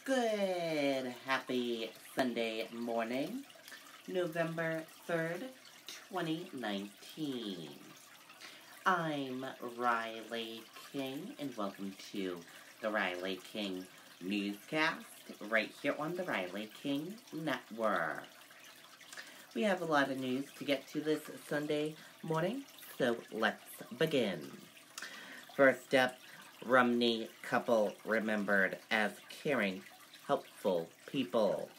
Good, happy Sunday morning, November 3rd, 2019. I'm Riley King, and welcome to the Riley King Newscast, right here on the Riley King Network. We have a lot of news to get to this Sunday morning, so let's begin. First up, Rumney couple remembered as caring, helpful people.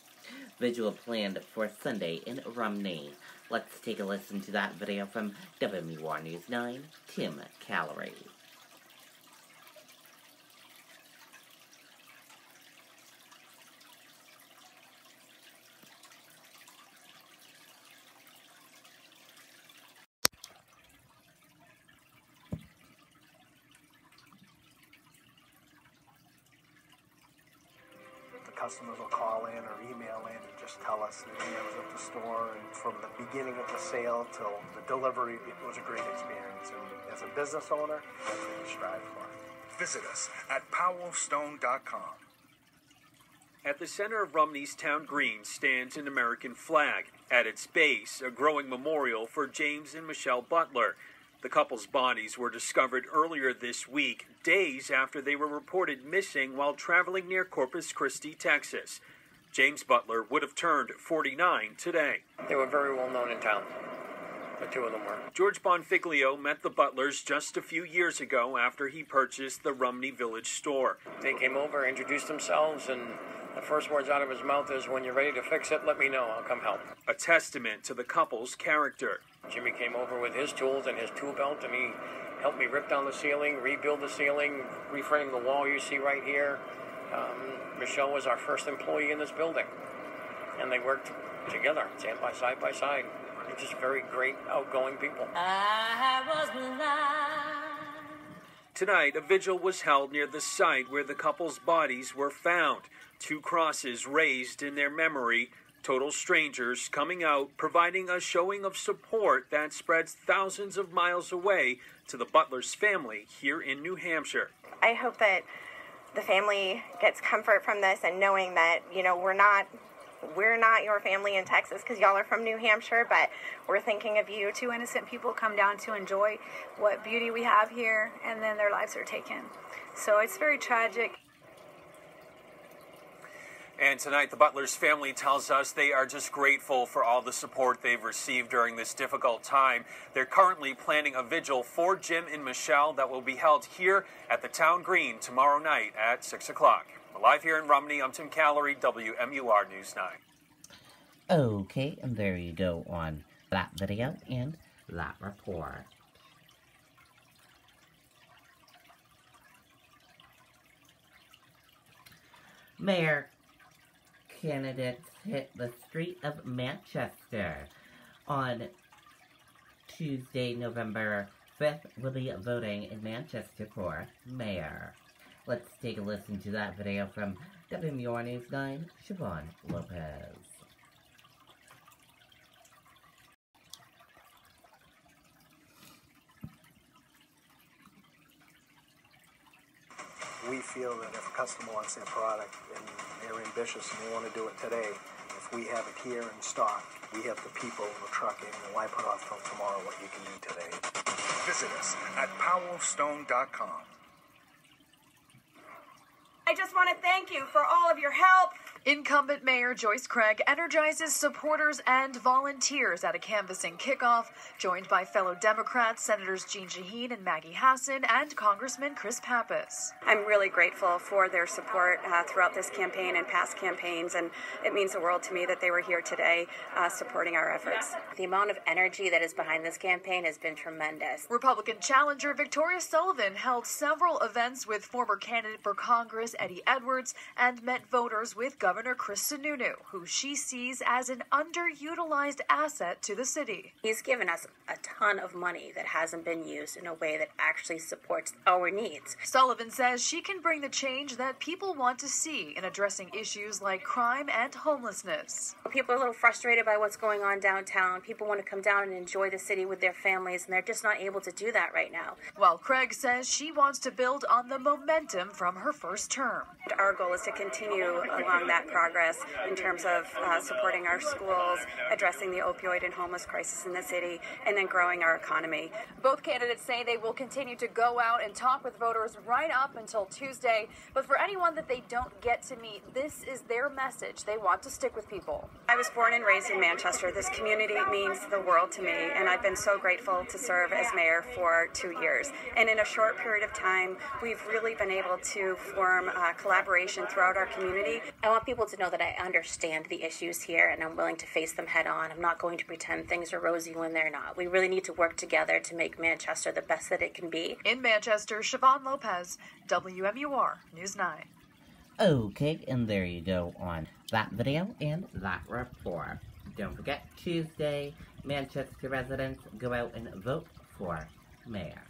Vigil planned for Sunday in Rumney. Let's take a listen to that video from WMUR News 9, Tim Callery. Customers will call in or email in and just tell us that I was at the store, and from the beginning of the sale till the delivery, it was a great experience. And as a business owner, that's what we strive for. Visit us at powellstone.com. At the center of Rumney's town green stands an American flag. At its base, a growing memorial for James and Michelle Butler. The couple's bodies were discovered earlier this week, days after they were reported missing while traveling near Corpus Christi, Texas. James Butler would have turned 49 today. They were very well known in town. The two of them were. George Bonfiglio met the Butlers just a few years ago after he purchased the Rumney Village store. They came over, introduced themselves, and the first words out of his mouth is, "When you're ready to fix it, let me know. I'll come help." A testament to the couple's character. Jimmy came over with his tools and his tool belt, and he helped me rip down the ceiling, rebuild the ceiling, reframe the wall you see right here. Michelle was our first employee in this building, and they worked together, side by side. They're just very great, outgoing people. I was blind. Tonight, a vigil was held near the site where the couple's bodies were found. 2 crosses raised in their memory. Total strangers coming out, providing a showing of support that spreads thousands of miles away to the Butlers family here in New Hampshire. I hope that the family gets comfort from this, and knowing that, we're not your family in Texas because y'all are from New Hampshire, but we're thinking of you. 2 innocent people come down to enjoy what beauty we have here, and then their lives are taken. So it's very tragic. And tonight, the Butlers family tells us they are just grateful for all the support they've received during this difficult time. They're currently planning a vigil for Jim and Michelle that will be held here at the Town Green tomorrow night at 6 o'clock. Live here in Rumney, I'm Tim Callery, WMUR News 9. Okay, and there you go on that video and that report. Mayor candidates hit the street of Manchester on Tuesday, November 5th. Will be voting in Manchester for mayor. Let's take a listen to that video from WMUR News 9, Siobhan Lopez. We feel that if a customer wants their product and they're ambitious and they want to do it today, if we have it here in stock, we have the people, the trucking, and why put off till tomorrow what you can do today? Visit us at powellstone.com. I just want to thank you for all of your help. Incumbent Mayor Joyce Craig energizes supporters and volunteers at a canvassing kickoff, joined by fellow Democrats, Senators Jeanne Shaheen and Maggie Hassan, and Congressman Chris Pappas. I'm really grateful for their support throughout this campaign and past campaigns, and it means the world to me that they were here today supporting our efforts. The amount of energy that is behind this campaign has been tremendous. Republican challenger Victoria Sullivan held several events with former candidate for Congress Eddie Edwards and met voters with Governor Governor Chris Sununu, who she sees as an underutilized asset to the city. He's given us a ton of money that hasn't been used in a way that actually supports our needs. Sullivan says she can bring the change that people want to see in addressing issues like crime and homelessness. People are a little frustrated by what's going on downtown. People want to come down and enjoy the city with their families, and they're just not able to do that right now. While Craig says she wants to build on the momentum from her first term. Our goal is to continue along that progress in terms of supporting our schools, addressing the opioid and homeless crisis in the city, and then growing our economy. Both candidates say they will continue to go out and talk with voters right up until Tuesday. But for anyone that they don't get to meet, this is their message. They want to stick with people. I was born and raised in Manchester. This community means the world to me, and I've been so grateful to serve as mayor for 2 years. And in a short period of time, we've really been able to form collaboration throughout our community. I want people to know that I understand the issues here, and I'm willing to face them head on. I'm not going to pretend things are rosy when they're not. We really need to work together to make Manchester the best that it can be. In Manchester, Siobhan Lopez, WMUR News 9. Okay, and there you go on that video and that report. Don't forget, Tuesday, Manchester residents go out and vote for mayor.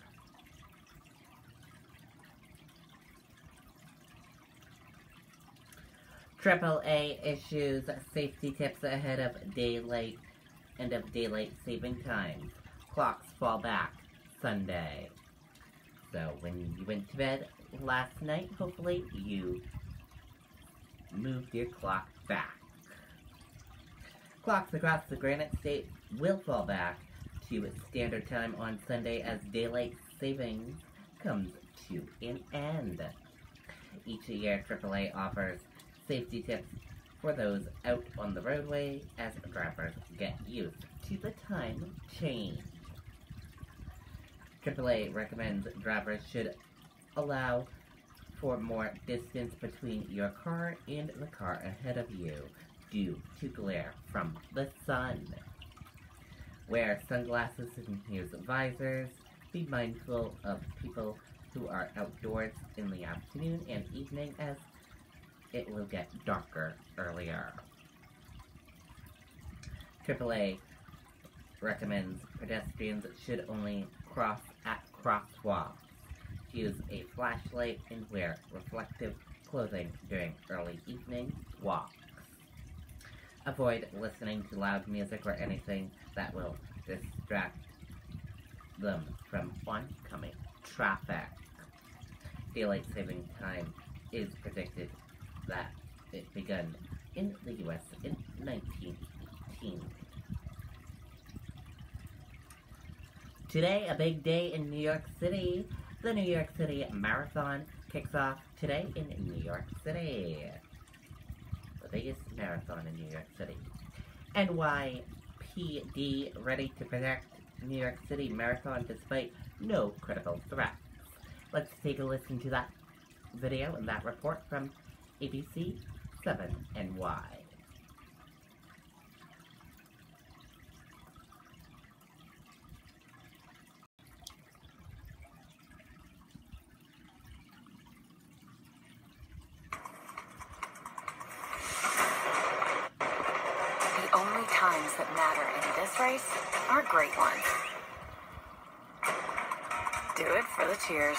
AAA issues safety tips ahead of end of daylight saving times. Clocks fall back Sunday. So when you went to bed last night, hopefully you moved your clock back. Clocks across the Granite State will fall back to standard time on Sunday as daylight savings comes to an end. Each year, AAA offers safety tips for those out on the roadway as drivers get used to the time change. AAA recommends drivers should allow for more distance between your car and the car ahead of you due to glare from the sun. Wear sunglasses and use visors. Be mindful of people who are outdoors in the afternoon and evening as it will get darker earlier. AAA recommends pedestrians should only cross at crosswalks. Use a flashlight and wear reflective clothing during early evening walks. Avoid listening to loud music or anything that will distract them from oncoming traffic. Daylight saving time is predicted that it began in the U.S. in 1918. Today, a big day in New York City. The New York City Marathon kicks off today in New York City. The biggest marathon in New York City. NYPD ready to protect New York City Marathon despite no critical threats. Let's take a listen to that video and that report from ABC 7NY. The only times that matter in this race are great ones. Do it for the cheers.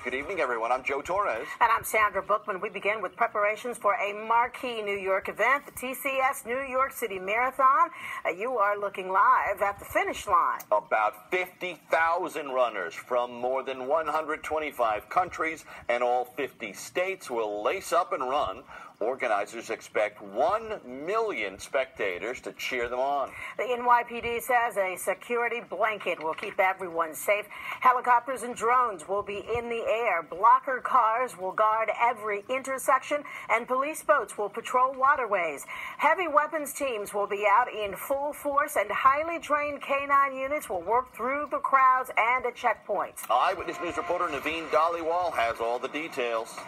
Good evening, everyone. I'm Joe Torres. And I'm Sandra Bookman. We begin with preparations for a marquee New York event, the TCS New York City Marathon. You are looking live at the finish line. About 50,000 runners from more than 125 countries and all 50 states will lace up and run. Organizers expect 1 million spectators to cheer them on. The NYPD says a security blanket will keep everyone safe. Helicopters and drones will be in the air. Blocker cars will guard every intersection, and police boats will patrol waterways. Heavy weapons teams will be out in full force, and highly trained K-9 units will work through the crowds and at checkpoints. Eyewitness News reporter Naveen Dhaliwal has all the details.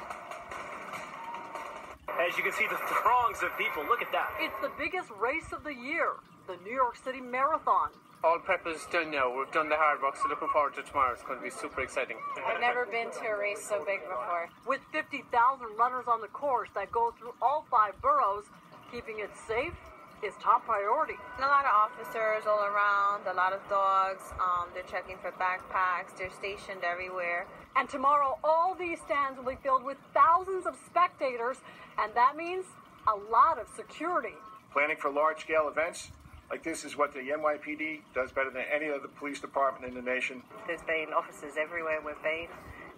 As you can see, the throngs of people, look at that. It's the biggest race of the year, the New York City Marathon. All prep is done now. We've done the hard work, so looking forward to tomorrow. It's going to be super exciting. I've never been to a race so big before. With 50,000 runners on the course that go through all 5 boroughs, keeping it safe is top priority. And a lot of officers all around, a lot of dogs. They're checking for backpacks. They're stationed everywhere. And tomorrow, all these stands will be filled with thousands of spectators, and that means a lot of security. Planning for large-scale events like this is what the NYPD does better than any other police department in the nation. There's been officers everywhere we've been,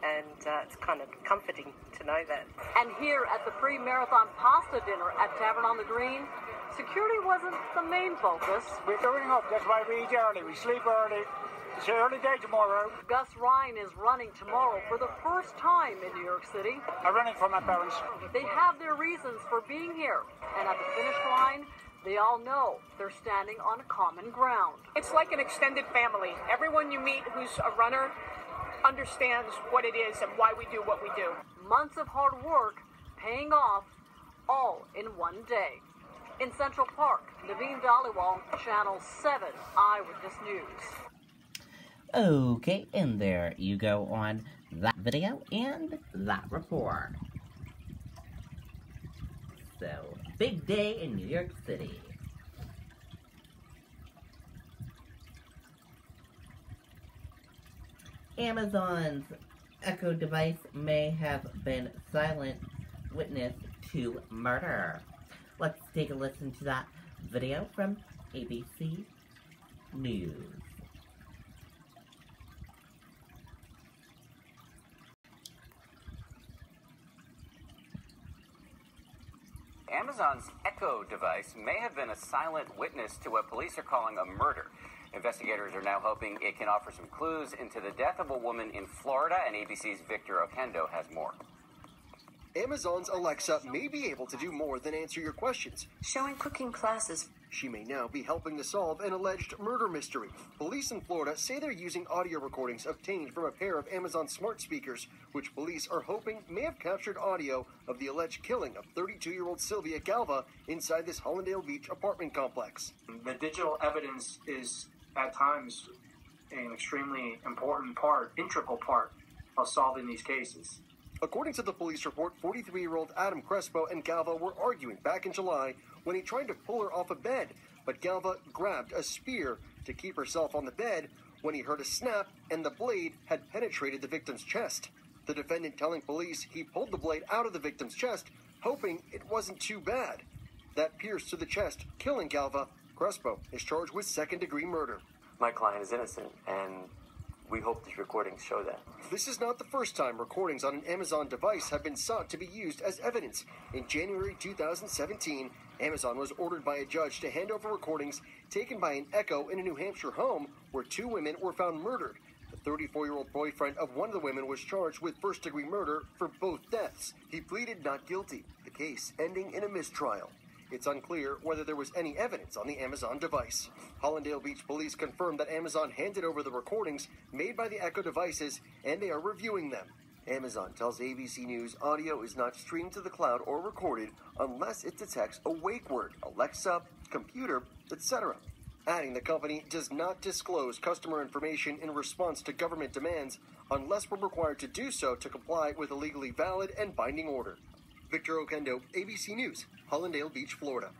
and it's kind of comforting to know that. And here at the pre-marathon pasta dinner at Tavern on the Green, security wasn't the main focus. We're going up, that's why we eat early, we sleep early. It's an early day tomorrow. Gus Ryan is running tomorrow for the first time in New York City. I'm running for my parents. They have their reasons for being here, and at the finish line, they all know they're standing on common ground. It's like an extended family. Everyone you meet who's a runner understands what it is and why we do what we do. Months of hard work paying off, all in one day. In Central Park, Naveen Dhaliwal, Channel 7 Eyewitness News. Okay, and there you go on that video and that report. So, big day in New York City. Amazon's Echo device may have been silent witness to murder. Let's take a listen to that video from ABC News. Amazon's Echo device may have been a silent witness to what police are calling a murder. Investigators are now hoping it can offer some clues into the death of a woman in Florida, and ABC's Victor Okendo has more. Amazon's Alexa may be able to do more than answer your questions. Showing cooking classes. She may now be helping to solve an alleged murder mystery. Police in Florida say they're using audio recordings obtained from a pair of Amazon smart speakers, which police are hoping may have captured audio of the alleged killing of 32-year-old Sylvia Galva inside this Hollandale Beach apartment complex. The digital evidence is, at times, an extremely important part, integral part of solving these cases. According to the police report, 43-year-old Adam Crespo and Galva were arguing back in July when he tried to pull her off a bed, but Galva grabbed a spear to keep herself on the bed when he heard a snap and the blade had penetrated the victim's chest. The defendant telling police he pulled the blade out of the victim's chest, hoping it wasn't too bad. That pierced to the chest, killing Galva. Crespo is charged with second-degree murder. My client is innocent, and we hope these recordings show that. This is not the first time recordings on an Amazon device have been sought to be used as evidence. In January 2017, Amazon was ordered by a judge to hand over recordings taken by an Echo in a New Hampshire home where 2 women were found murdered. The 34-year-old boyfriend of one of the women was charged with first-degree murder for both deaths. He pleaded not guilty, the case ending in a mistrial. It's unclear whether there was any evidence on the Amazon device. Hollandale Beach police confirmed that Amazon handed over the recordings made by the Echo devices, and they are reviewing them. Amazon tells ABC News audio is not streamed to the cloud or recorded unless it detects a wake word, Alexa, computer, etc. Adding the company does not disclose customer information in response to government demands unless we're required to do so to comply with a legally valid and binding order. Victor Okendo, ABC News, Hollandale Beach, Florida.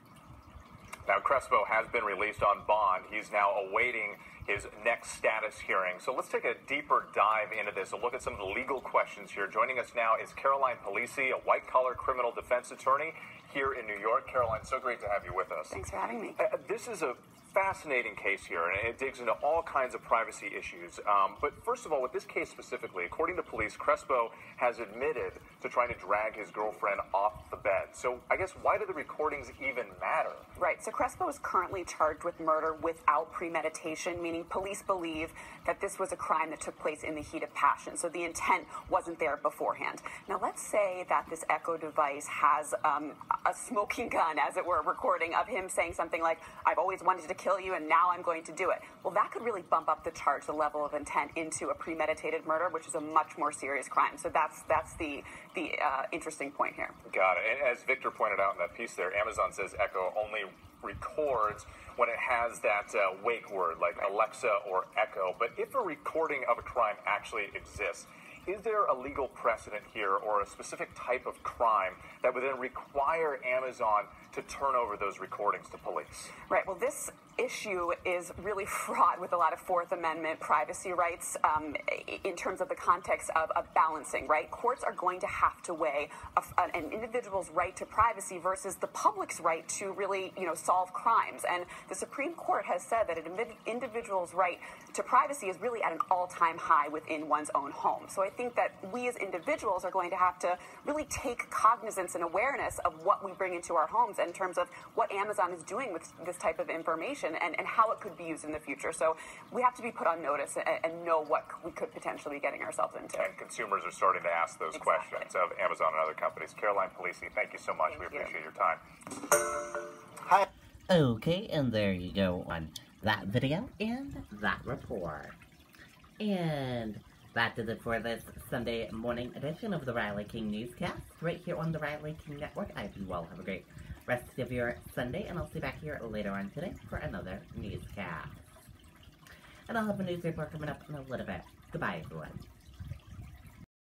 Now, Crespo has been released on bond. He's now awaiting his next status hearing. So let's take a deeper dive into this, a look at some of the legal questions here. Joining us now is Caroline Polisi, a white-collar criminal defense attorney here in New York. Caroline, so great to have you with us. Thanks for having me. This is a fascinating case here, and it digs into all kinds of privacy issues. But first of all, with this case specifically, according to police, Crespo has admitted to trying to drag his girlfriend off the bed. So I guess why do the recordings even matter? Right. So Crespo is currently charged with murder without premeditation, meaning police believe that this was a crime that took place in the heat of passion. So the intent wasn't there beforehand. Now, let's say that this Echo device has a smoking gun, as it were, recording of him saying something like, "I've always wanted to kill you and now I'm going to do it." Well, that could really bump up the charge, the level of intent, into a premeditated murder, which is a much more serious crime. So that's the interesting point here. Got it. And as Victor pointed out in that piece there, Amazon says Echo only records when it has that wake word like Alexa or Echo. But if a recording of a crime actually exists, is there a legal precedent here or a specific type of crime that would then require Amazon to turn over those recordings to police? Right. Well, this issue is really fraught with a lot of Fourth Amendment privacy rights in terms of the context of balancing, right? Courts are going to have to weigh an individual's right to privacy versus the public's right to really, solve crimes. And the Supreme Court has said that an individual's right to privacy is really at an all-time high within one's own home. So I think that we as individuals are going to have to really take cognizance and awareness of what we bring into our homes in terms of what Amazon is doing with this type of information and how it could be used in the future. So we have to be put on notice and know what we could potentially be getting ourselves into. And consumers are starting to ask those questions of Amazon and other companies. Caroline Polisi, thank you so much. We appreciate your time. Hi. Okay, and there you go on that video and that report. And that does it for this Sunday morning edition of the Riley King Newscast, right here on the Riley King Network. I hope you all have a great rest of your Sunday, and I'll see you back here later on today for another newscast. And I'll have a news report coming up in a little bit. Goodbye, everyone.